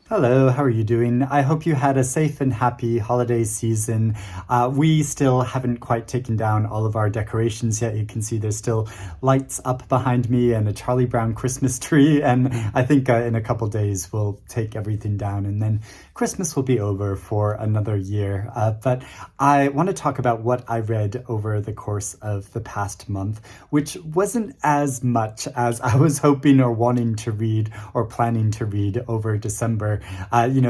Hello, how are you doing? I hope you had a safe and happy holiday season. We still haven't quite taken down all of our decorations yet. You can see there's still lights up behind me and a Charlie Brown Christmas tree. And I think in a couple days we'll take everything down and then Christmas will be over for another year. But I want to talk about what I read over the course of the past month, which wasn't as much as I was hoping or wanting to read or planning to read over December.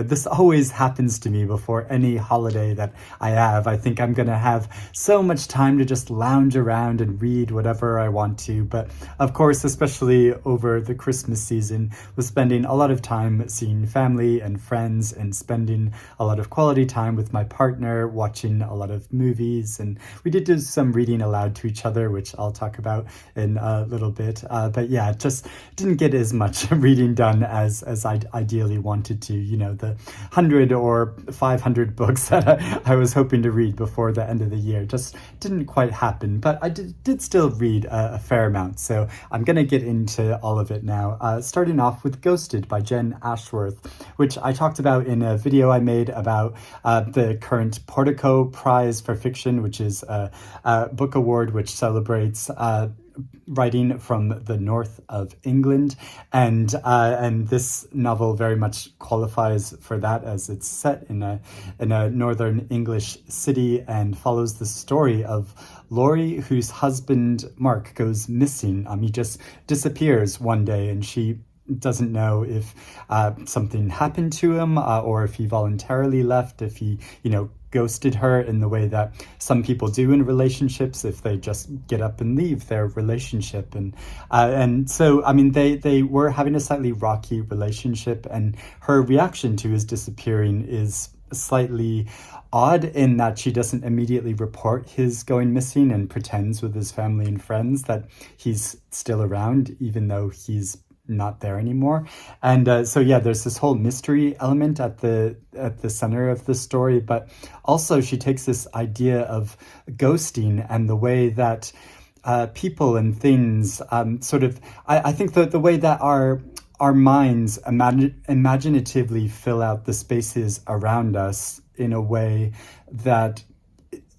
This always happens to me before any holiday that I have. I think I'm going to have so much time to just lounge around and read whatever I want to. But of course, especially over the Christmas season, was spending a lot of time seeing family and friends and spending a lot of quality time with my partner, watching a lot of movies. And we did do some reading aloud to each other, which I'll talk about in a little bit. But yeah, just didn't get as much reading done as I ideally wanted to, the 100 or 500 books that I was hoping to read before the end of the year just didn't quite happen. But I did still read a fair amount, so I'm going to get into all of it now. Starting off with Ghosted by Jenn Ashworth, which I talked about in a video I made about the current Portico Prize for Fiction, which is a book award which celebrates writing from the north of England, and this novel very much qualifies for that, as it's set in a northern English city and follows the story of Laurie, whose husband Mark goes missing. He just disappears one day, and she doesn't know if something happened to him or if he voluntarily left, if he ghosted her in the way that some people do in relationships, if they just get up and leave their relationship. And so I mean they were having a slightly rocky relationship, and her reaction to his disappearing is slightly odd in that she doesn't immediately report his going missing and pretends with his family and friends that he's still around even though he's not there anymore. And so yeah, there's this whole mystery element at the center of the story, but also she takes this idea of ghosting and the way that people and things I think that the way that our minds imaginatively fill out the spaces around us in a way that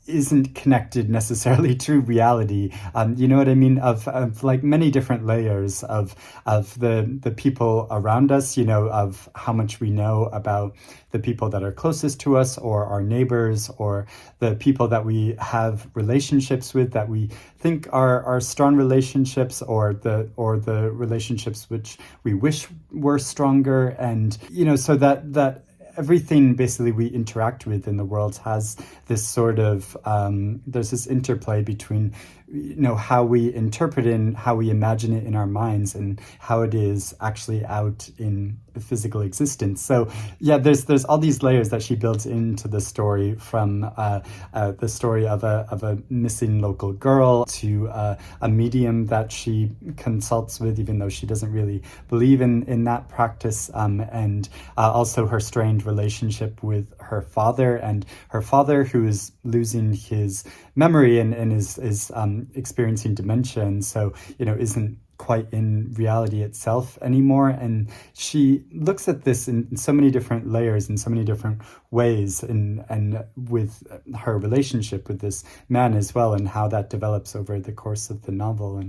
isn't connected necessarily to reality. You know what I mean? Of like many different layers of the people around us, of how much we know about the people that are closest to us or our neighbors or the people that we have relationships with that we think are strong relationships, or the relationships which we wish were stronger. And, so that everything basically we interact with in the world has this sort of there's this interplay between how we interpret it and how we imagine it in our minds and how it is actually out in physical existence. So yeah, there's all these layers that she builds into the story, from the story of a missing local girl to a medium that she consults with, even though she doesn't really believe in that practice, and also her strained relationship with her father, and her father who is losing his memory and is experiencing dementia, and so isn't quite in reality itself anymore. And she looks at this in so many different layers, in so many different ways, and with her relationship with this man as well, and how that develops over the course of the novel,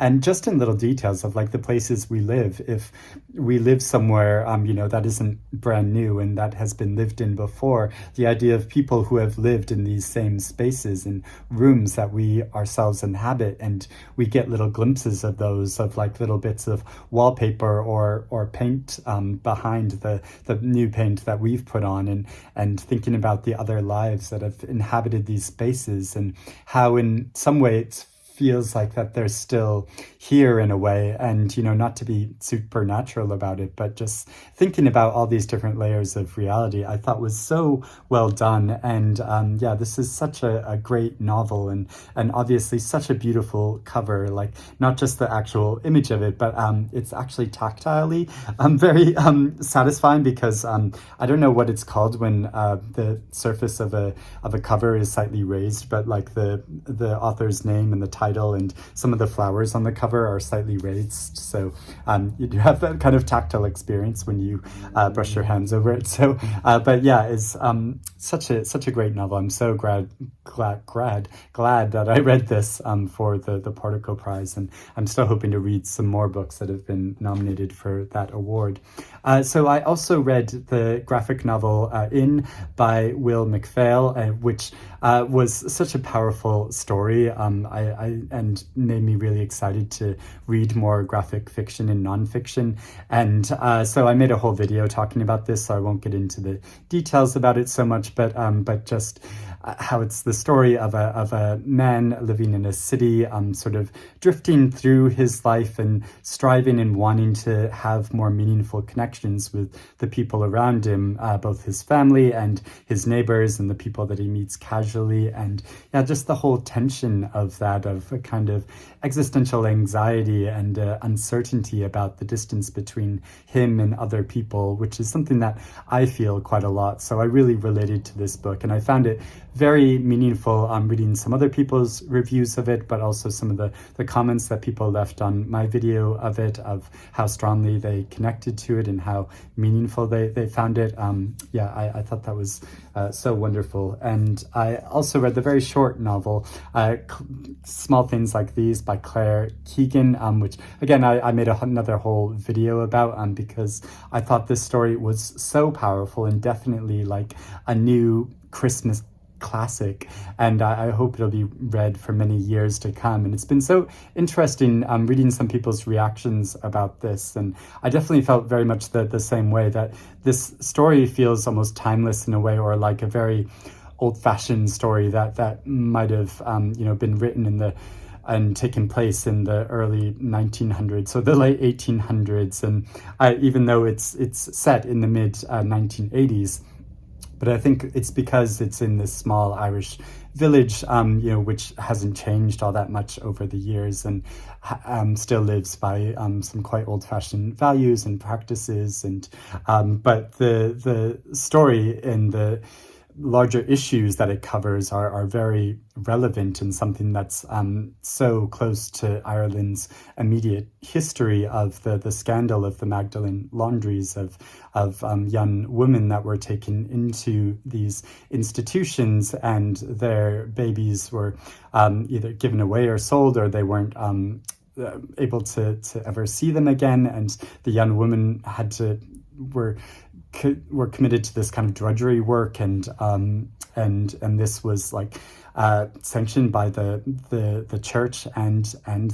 and just in little details of like the places we live. If we live somewhere that isn't brand new and that has been lived in before, the idea of people who have lived in these same spaces and rooms that we ourselves inhabit, and we get little glimpses of those, of like little bits of wallpaper or paint behind the new paint that we've put on, and thinking about the other lives that have inhabited these spaces, and how in some way it feels like that they're still here in a way. And not to be supernatural about it, but just thinking about all these different layers of reality, I thought was so well done. And yeah, this is such a great novel, and obviously such a beautiful cover, like not just the actual image of it, but it's actually tactilely very satisfying, because I don't know what it's called when the surface of a cover is slightly raised, but like the author's name and the title title, and some of the flowers on the cover are slightly raised, so you do have that kind of tactile experience when you brush your hands over it. So, but yeah, it's such a great novel. I'm so glad that I read this for the Particle Prize, and I'm still hoping to read some more books that have been nominated for that award. So I also read the graphic novel In by Will McPhail, which was such a powerful story, and made me really excited to read more graphic fiction and nonfiction. And so I made a whole video talking about this, so I won't get into the details about it so much, but just how it's the story of a man living in a city, sort of drifting through his life and striving and wanting to have more meaningful connections with the people around him, both his family and his neighbors and the people that he meets casually. And yeah, just the whole tension of that, of a kind of existential anxiety and uncertainty about the distance between him and other people, which is something that I feel quite a lot. So I really related to this book, and I found it very meaningful reading some other people's reviews of it, but also some of the comments that people left on my video of it, of how strongly they connected to it and how meaningful they found it. I thought that was so wonderful. And I also read the very short novel, Small Things Like These by Claire Keegan, which again, I made another whole video about because I thought this story was so powerful and definitely like a new Christmas classic, and I hope it'll be read for many years to come. And it's been so interesting reading some people's reactions about this, and I definitely felt very much the same way, that this story feels almost timeless in a way, or like a very old-fashioned story that might have been written and taken place in the early 1900s or the late 1800s, and even though it's set in the mid 1980s. But I think it's because it's in this small Irish village, which hasn't changed all that much over the years, and still lives by some quite old-fashioned values and practices. And but the story and the larger issues that it covers are very relevant, and something that's so close to Ireland's immediate history of the scandal of the Magdalene laundries, of young women that were taken into these institutions, and their babies were either given away or sold, or they weren't able to ever see them again, and the young women were committed to this kind of drudgery work, and this was like sanctioned by the church and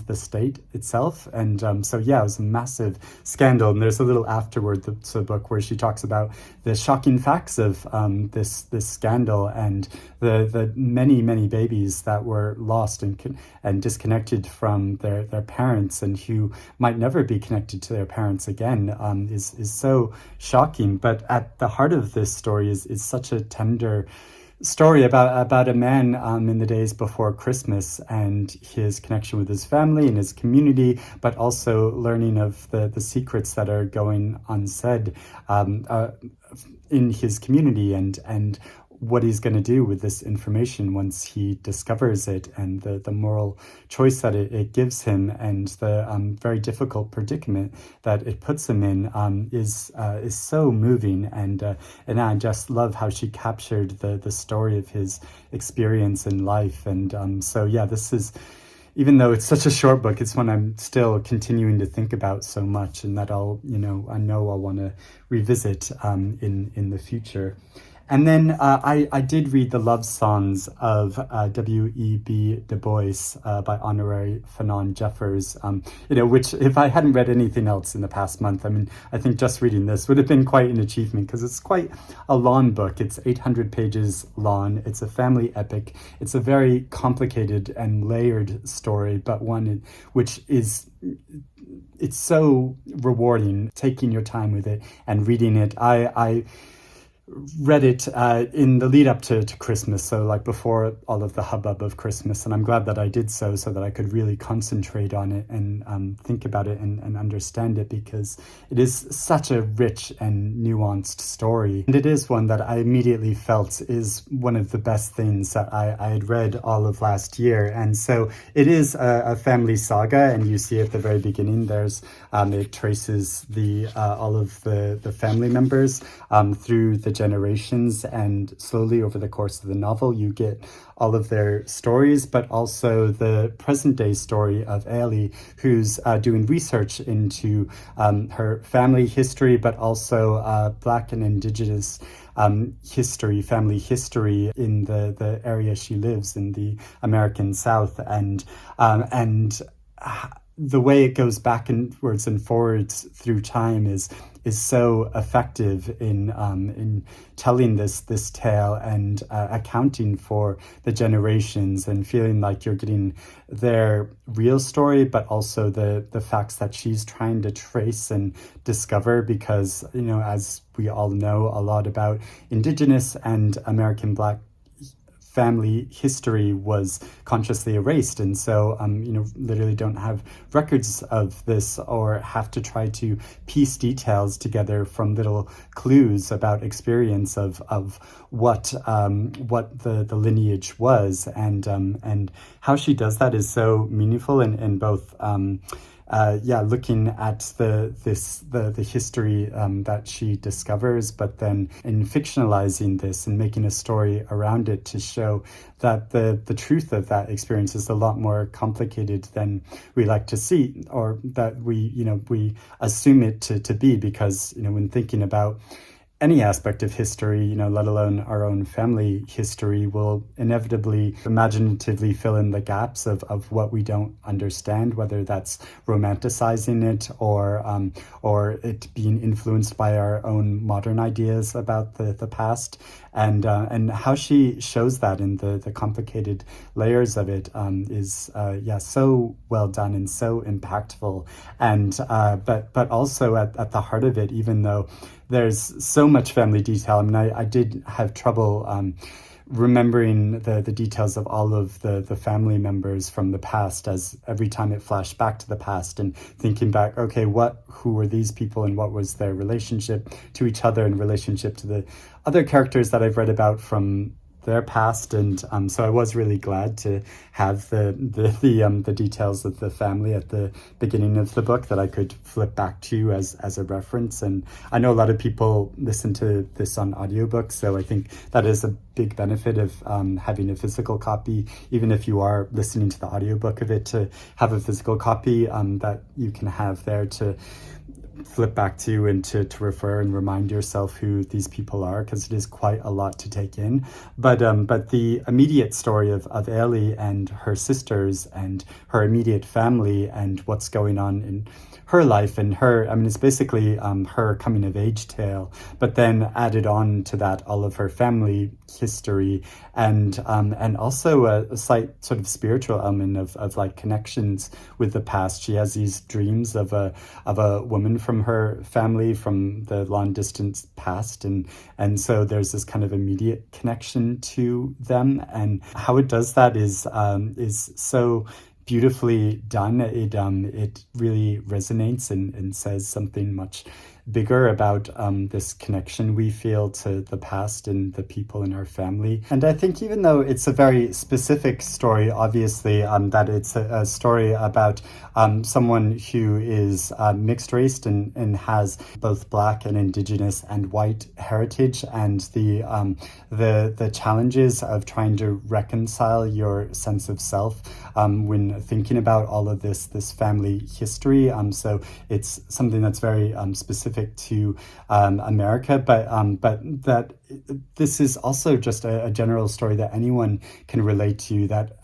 the state itself. And so yeah, it was a massive scandal. And there's a little afterword to the book where she talks about the shocking facts of this scandal, and the many babies that were lost and disconnected from their parents, and who might never be connected to their parents again, is so shocking. But at the heart of this story is such a tender story about a man in the days before Christmas, and his connection with his family and his community, but also learning of the secrets that are going unsaid in his community, and what he's going to do with this information once he discovers it, and the moral choice that it gives him, and the very difficult predicament that it puts him in is so moving. And I just love how she captured the story of his experience in life. And so yeah, this is, even though it's such a short book, it's one I'm still continuing to think about so much, and that I know I'll want to revisit in the future. And then I did read the love songs of W.E.B. Du Bois by Honoree Fanonne Jeffers, which, if I hadn't read anything else in the past month, I think just reading this would have been quite an achievement, because it's quite a long book. It's 800 pages long. It's a family epic. It's a very complicated and layered story, but one which is... It's so rewarding taking your time with it and reading it. I read it in the lead up to Christmas, so like before all of the hubbub of Christmas, and I'm glad that I did so that I could really concentrate on it and think about it and understand it, because it is such a rich and nuanced story, and it is one that I immediately felt is one of the best things that I had read all of last year. And so it is a family saga, and you see at the very beginning there's it traces the all of the family members through the generations, and slowly over the course of the novel you get all of their stories, but also the present day story of Ailey, who's doing research into her family history, but also Black and Indigenous history, family history in the area she lives in, the American South, and the way it goes backwards and forwards through time is so effective in telling this tale and accounting for the generations, and feeling like you're getting their real story, but also the facts that she's trying to trace and discover, because, you know, as we all know a lot about Indigenous and American Black family history was consciously erased, and so literally don't have records of this, or have to try to piece details together from little clues about experience of what the lineage was, and how she does that is so meaningful in both looking at the history that she discovers, but then in fictionalizing this and making a story around it to show that the truth of that experience is a lot more complicated than we like to see, or that we assume it to be, because when thinking about any aspect of history, let alone our own family history, will inevitably imaginatively fill in the gaps of what we don't understand, whether that's romanticizing it or it being influenced by our own modern ideas about the past. And how she shows that in the complicated layers of it is so well done and so impactful. And but also at the heart of it, even though there's so much family detail, I mean, I did have trouble remembering the details of all of the family members from the past, as every time it flashed back to the past and thinking back, okay, who were these people and what was their relationship to each other in relationship to the other characters that I've read about from their past. And so I was really glad to have the details of the family at the beginning of the book that I could flip back to as a reference. And I know a lot of people listen to this on audiobook, so I think that is a big benefit of having a physical copy, even if you are listening to the audiobook of it, to have a physical copy that you can have there to flip back to and to refer and remind yourself who these people are, because it is quite a lot to take in. But the immediate story of Ailey and her sisters and her immediate family and what's going on in her life and it's basically her coming of age tale, but then added on to that all of her family history and also a slight sort of spiritual element of like connections with the past. She has these dreams of a woman from her family from the long distance past, and so there's this kind of immediate connection to them, and how it does that is so beautifully done. It really resonates and says something much bigger about this connection we feel to the past and the people in our family. And I think even though it's a very specific story, obviously, that it's a story about someone who is mixed race and has both Black and Indigenous and white heritage, and the challenges of trying to reconcile your sense of self when thinking about all of this family history. So it's something that's very specific to America, but that this is also just a general story that anyone can relate to, that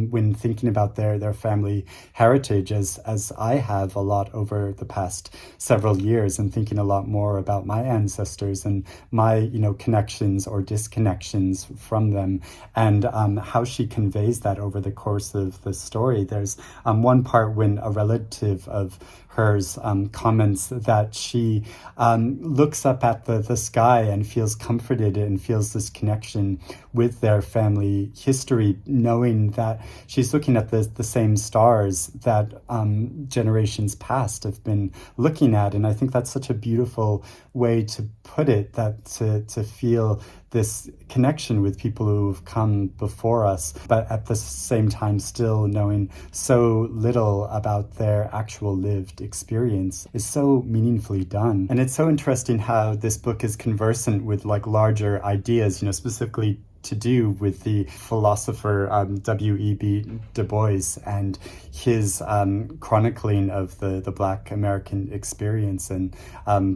when thinking about their family heritage, as I have a lot over the past several years, and thinking a lot more about my ancestors and my connections or disconnections from them, and how she conveys that over the course of the story. There's one part when a relative of hers comments that she looks up at the sky and feels comforted and feels this connection with their family history, knowing that she's looking at the same stars that generations past have been looking at. And I think that's such a beautiful way to put it, that to feel this connection with people who've come before us, but at the same time still knowing so little about their actual lived experience is so meaningfully done. And it's so interesting how this book is conversant with like larger ideas, specifically to do with the philosopher W.E.B. Du Bois and his chronicling of the Black American experience, and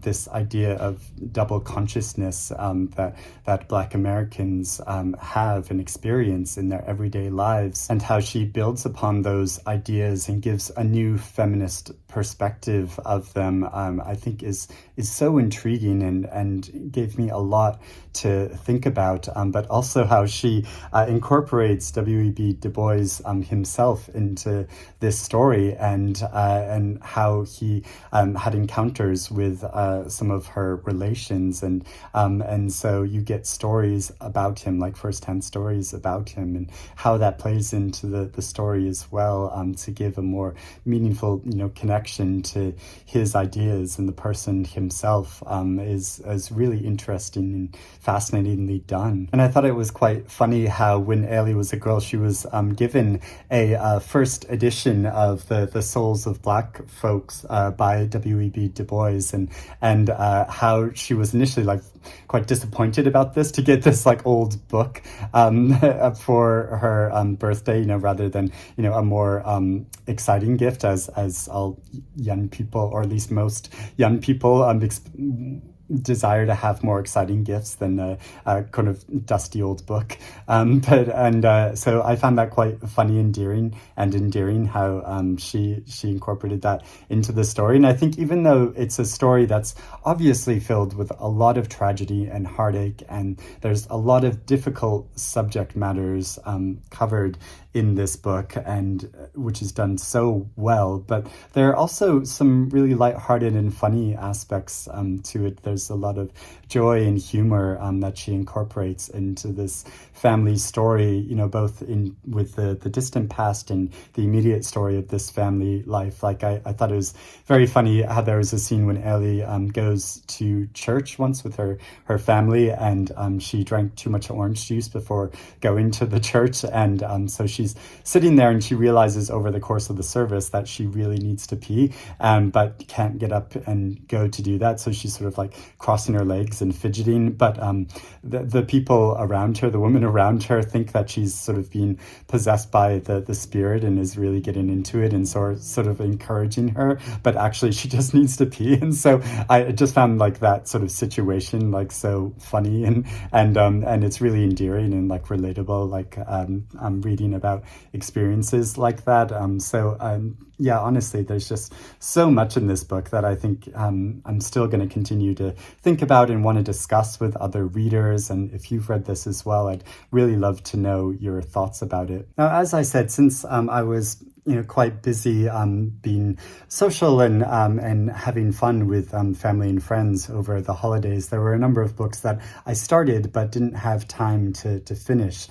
this idea of double consciousness that Black Americans have and experience in their everyday lives, and how she builds upon those ideas and gives a new feminist perspective of them, I think is so intriguing and gave me a lot to think about, but also how she incorporates W.E.B. Du Bois himself into this story, and how he had encounters with some of her relations, and so you get stories about him, like firsthand stories about him, and how that plays into the story as well, to give a more meaningful connection to his ideas and the person himself, is really interesting and fascinatingly done. And I thought it was quite funny how when Ailey was a girl, she was given a first edition of the Souls of Black Folks by W.E.B. Du Bois, and how she was initially like quite disappointed about this, to get this like old book for her birthday, rather than a more exciting gift, as all young people, or at least most young people, desire to have more exciting gifts than a kind of dusty old book. So I found that quite funny, endearing how she incorporated that into the story. And I think even though it's a story that's obviously filled with a lot of tragedy and heartache, and there's a lot of difficult subject matters covered in this book, and which is done so well, but there are also some really lighthearted and funny aspects to it. There's a lot of joy and humor that she incorporates into this family story, both with the distant past and the immediate story of this family life. Like I thought it was very funny how there was a scene when Ellie goes to church once with her family, and she drank too much orange juice before going to the church, and so she's sitting there and she realizes over the course of the service that she really needs to pee, but can't get up and go to do that, so she's sort of like crossing her legs and fidgeting, but the people around her, the women around her, think that she's sort of being possessed by the spirit and is really getting into it and sort of encouraging her, but actually she just needs to pee. And so I just found like that sort of situation like so funny, and it's really endearing and like relatable, like I'm reading about experiences like that. Yeah, honestly, there's just so much in this book that I think I'm still going to continue to think about and want to discuss with other readers. And if you've read this as well, I'd really love to know your thoughts about it. Now, as I said, since I was quite busy being social and having fun with family and friends over the holidays, there were a number of books that I started but didn't have time to finish.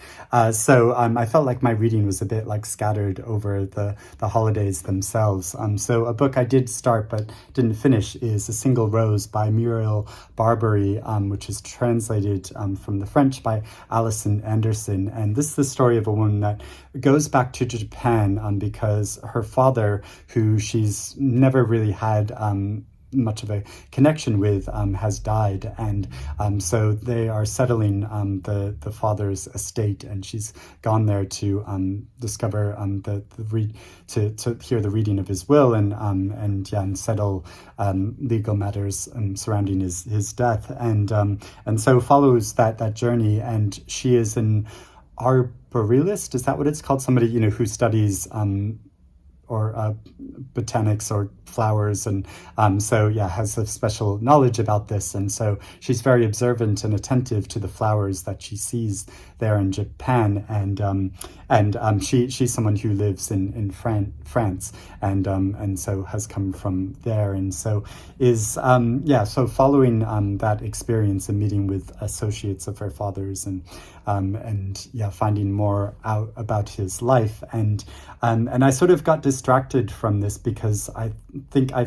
So I felt like my reading was a bit like scattered over the holidays themselves. So a book I did start but didn't finish is A Single Rose by Muriel Barbery, which is translated from the French by Alison Anderson. And this is the story of a woman that goes back to Japan because her father, who she's never really had much of a connection with, has died, and so they are settling the father's estate, and she's gone there to discover to hear the reading of his will and settle legal matters surrounding his death, and so follows that journey. And she is an arborealist, is that what it's called? Somebody who studies botanics or flowers, and so yeah, has a special knowledge about this, and so she's very observant and attentive to the flowers that she sees there in Japan, and she's someone who lives in France, and so has come from there, and so is so following that experience and meeting with associates of her father's, and finding more out about his life, and I sort of got distracted from this because I think I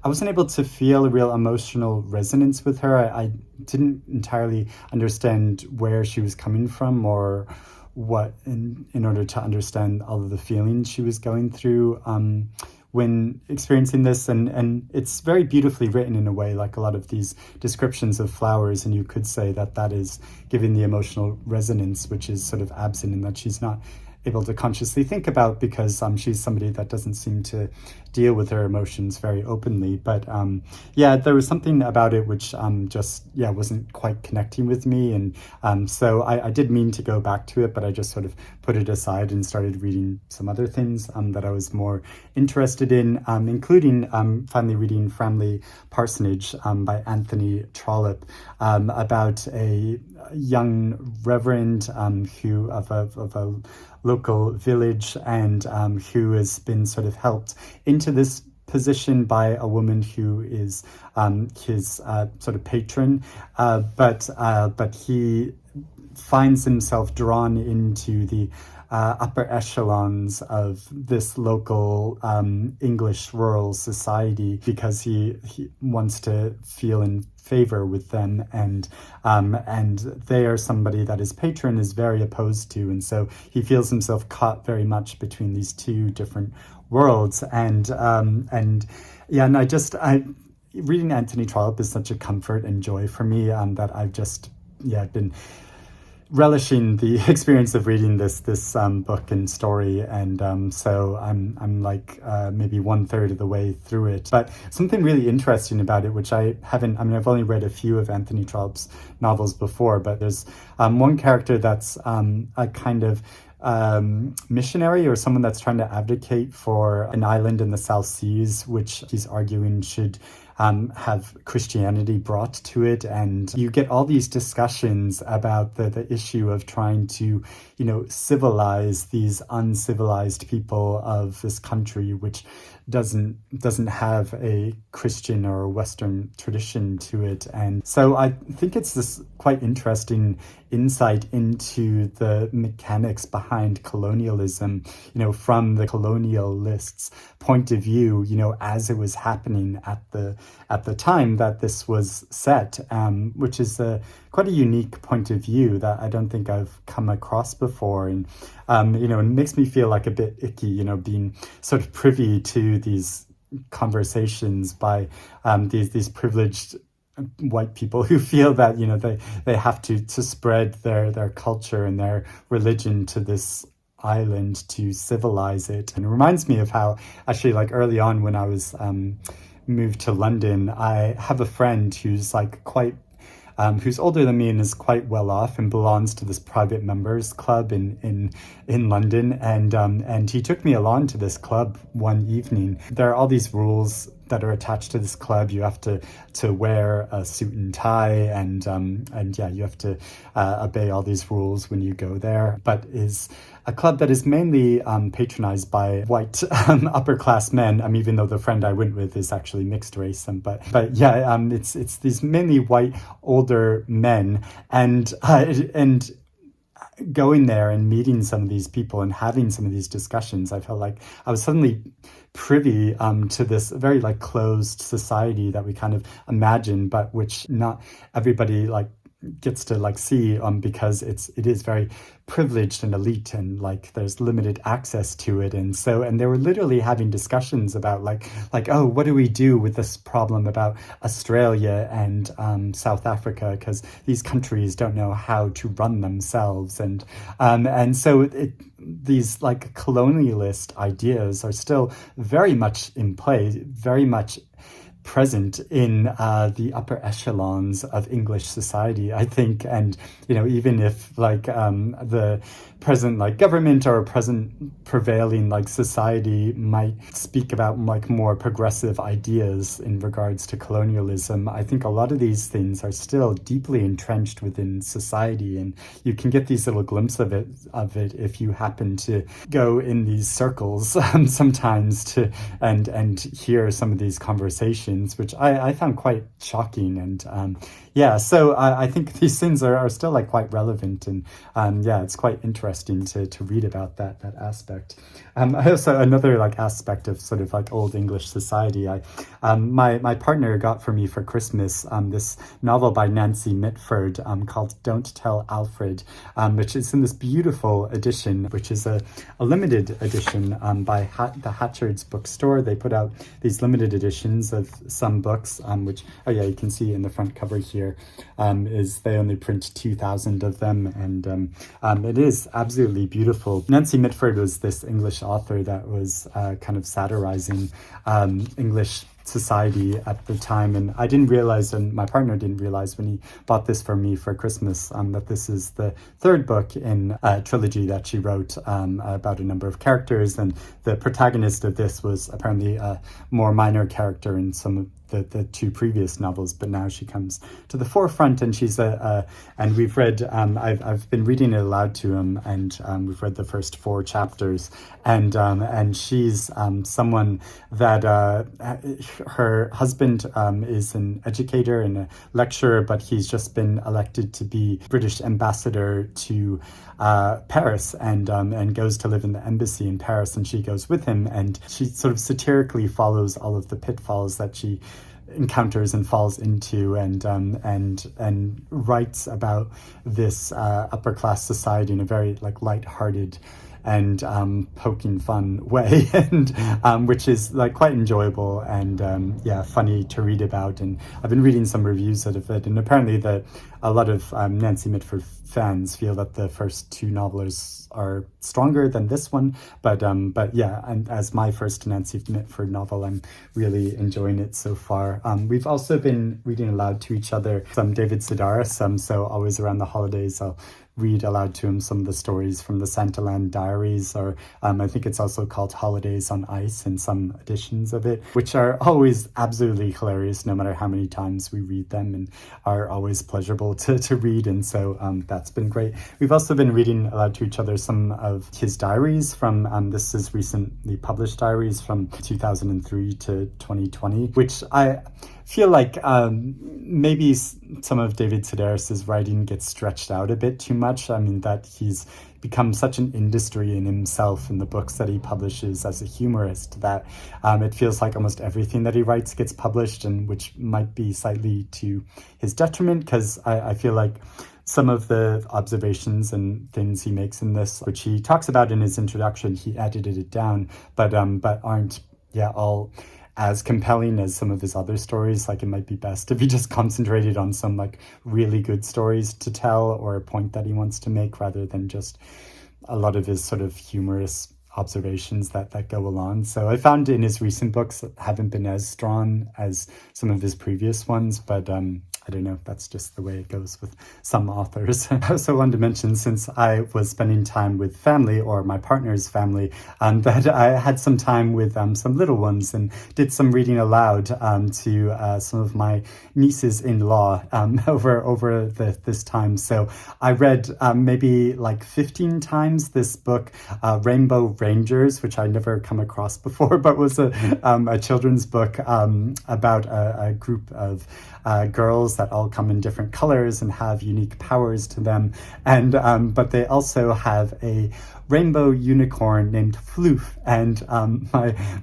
wasn't able to feel a real emotional resonance with her. I didn't entirely understand where she was coming from, or what in order to understand all of the feelings she was going through when experiencing this, and it's very beautifully written in a way, like a lot of these descriptions of flowers, and you could say that is giving the emotional resonance, which is sort of absent, and that she's not able to consciously think about, because she's somebody that doesn't seem to deal with her emotions very openly. But there was something about it which wasn't quite connecting with me, and so I did mean to go back to it, but I just sort of put it aside and started reading some other things that I was more interested in, including finally reading Framley Parsonage by Anthony Trollope, about a young reverend who of a local village, and who has been sort of helped into this position by a woman who is his sort of patron, but he finds himself drawn into the upper echelons of this local English rural society, because he wants to feel in favor with them, and they are somebody that his patron is very opposed to, and so he feels himself caught very much between these two different worlds, and I reading Anthony Trollope is such a comfort and joy for me, that I've just been relishing the experience of reading this book and story, and so I'm like maybe 1/3 of the way through it. But something really interesting about it, which I've only read a few of Anthony Trollope's novels before, but there's one character that's a kind of missionary, or someone that's trying to advocate for an island in the South Seas, which he's arguing should have Christianity brought to it, and you get all these discussions about the issue of trying to, civilize these uncivilized people of this country, which doesn't have a Christian or a Western tradition to it. And so I think it's this quite interesting insight into the mechanics behind colonialism, from the colonialists' point of view, as it was happening at the time that this was set, which is quite a unique point of view that I don't think I've come across before. And it makes me feel like a bit icky, being sort of privy to these conversations by these privileged white people who feel that they have to spread their culture and their religion to this island to civilize it. And it reminds me of how actually, like, early on when I was moved to London, I have a friend who's like quite who's older than me and is quite well off and belongs to this private members club in London, and he took me along to this club one evening. There are all these rules that are attached to this club. You have to wear a suit and tie, and you have to obey all these rules when you go there. But is a club that is mainly patronized by white upper class men. Even though the friend I went with is actually mixed race, it's these mainly white older men, and going there and meeting some of these people and having some of these discussions, I felt like I was suddenly privy to this very like closed society that we kind of imagine, but which not everybody like gets to like see because it is very privileged and elite, and like there's limited access to it. And they were literally having discussions about like oh, what do we do with this problem about Australia and South Africa, because these countries don't know how to run themselves, and so these like colonialist ideas are still very much in play, very much present in the upper echelons of English society, I think. And, even if the present government or present prevailing society might speak about more progressive ideas in regards to colonialism, I think a lot of these things are still deeply entrenched within society, and you can get these little glimpses of it if you happen to go in these circles sometimes and hear some of these conversations, which I found quite shocking. And so I think these things are still quite relevant, and it's quite interesting to read about that aspect. I also, another aspect of sort of old English society, my partner got for me for Christmas this novel by Nancy Mitford called Don't Tell Alfred, which is in this beautiful edition, which is a limited edition by the Hatchard's bookstore. They put out these limited editions of some books, which, you can see in the front cover here, is they only print 2,000 of them, and it is absolutely beautiful. Nancy Mitford was this English author that was kind of satirizing English society at the time, and I didn't realize, and my partner didn't realize when he bought this for me for Christmas, that this is the third book in a trilogy that she wrote about a number of characters, and the protagonist of this was apparently a more minor character in some of the two previous novels, but now she comes to the forefront, and she's and we've read, I've been reading it aloud to him, and we've read the first 4 chapters, and she's someone that her husband is an educator and a lecturer, but he's just been elected to be British ambassador to Paris, and goes to live in the embassy in Paris, and she goes with him, and she sort of satirically follows all of the pitfalls that she encounters and falls into, and writes about this upper class society in a very lighthearted and poking fun way, and which is quite enjoyable and funny to read about. And I've been reading some reviews of it, and apparently a lot of Nancy Mitford fans feel that the first 2 novels are stronger than this one, but and as my first Nancy Mitford novel, I'm really enjoying it so far. We've also been reading aloud to each other some David Sedaris, so always around the holidays I'll read aloud to him some of the stories from the Santaland Diaries, or I think it's also called Holidays on Ice in some editions of it, which are always absolutely hilarious no matter how many times we read them, and are always pleasurable to read, and so that's been great. We've also been reading aloud to each other some of his diaries from, this is recently published diaries from 2003 to 2020, which I feel maybe some of David Sedaris's writing gets stretched out a bit too much. I mean, that he's become such an industry in himself in the books that he publishes as a humorist that it feels like almost everything that he writes gets published, and which might be slightly to his detriment, because I feel like some of the observations and things he makes in this, which he talks about in his introduction, he edited it down, but aren't all as compelling as some of his other stories. It might be best if he just concentrated on some really good stories to tell, or a point that he wants to make, rather than just a lot of his sort of humorous observations that go along. So I found in his recent books that haven't been as strong as some of his previous ones, but I don't know, that's just the way it goes with some authors. I also wanted to mention, since I was spending time with family, or my partner's family, that I had some time with some little ones, and did some reading aloud to some of my nieces-in-law over this time. So I read maybe 15 times this book, Rainbow Rangers, which I never come across before, but was a children's book about a group of girls that all come in different colors and have unique powers to them, and but they also have a rainbow unicorn named Floof, and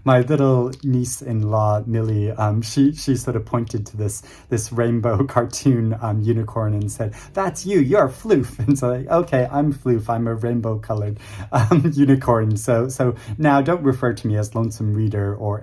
my little niece-in-law Millie, she sort of pointed to this rainbow cartoon unicorn and said, "That's you, you're Floof." And so okay, I'm Floof, I'm a rainbow colored unicorn, so now don't refer to me as Lonesome Reader or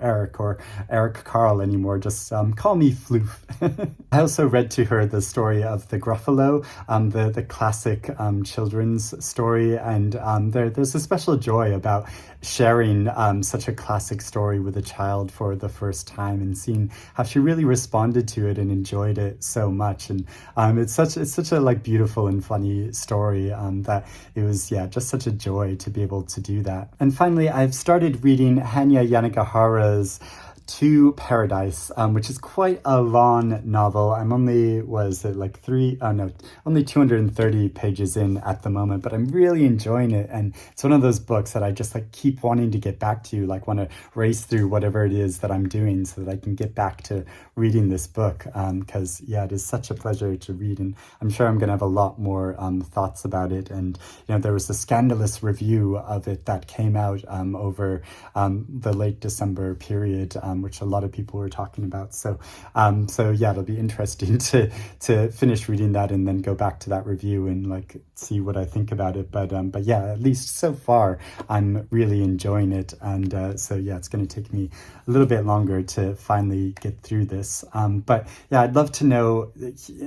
Eric Carl anymore, just call me Floof. I also read to her the story of the Gruffalo, the classic children's story, and there's a special joy about sharing such a classic story with a child for the first time and seeing how she really responded to it and enjoyed it so much. And it's such a like beautiful and funny story that it was just such a joy to be able to do that. And finally, I've started reading Hanya Yanagihara's To Paradise, which is quite a long novel. I'm only, only 230 pages in at the moment, but I'm really enjoying it. And it's one of those books that I just like keep wanting to get back to, like want to race through whatever it is that I'm doing so that I can get back to reading this book. Because it is such a pleasure to read. And I'm sure I'm going to have a lot more thoughts about it. And, there was a scandalous review of it that came out over the late December period, which a lot of people were talking about. So it'll be interesting to finish reading that and then go back to that review and like see what I think about it. But at least so far, I'm really enjoying it. And it's going to take me a little bit longer to finally get through this. I'd love to know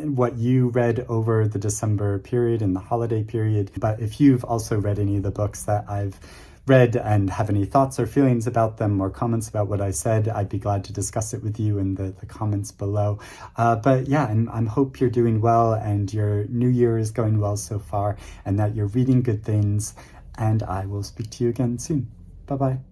what you read over the December period and the holiday period. But if you've also read any of the books that I've read and have any thoughts or feelings about them or comments about what I said, I'd be glad to discuss it with you in the comments below. I hope you're doing well and your new year is going well so far and that you're reading good things. And I will speak to you again soon. Bye-bye.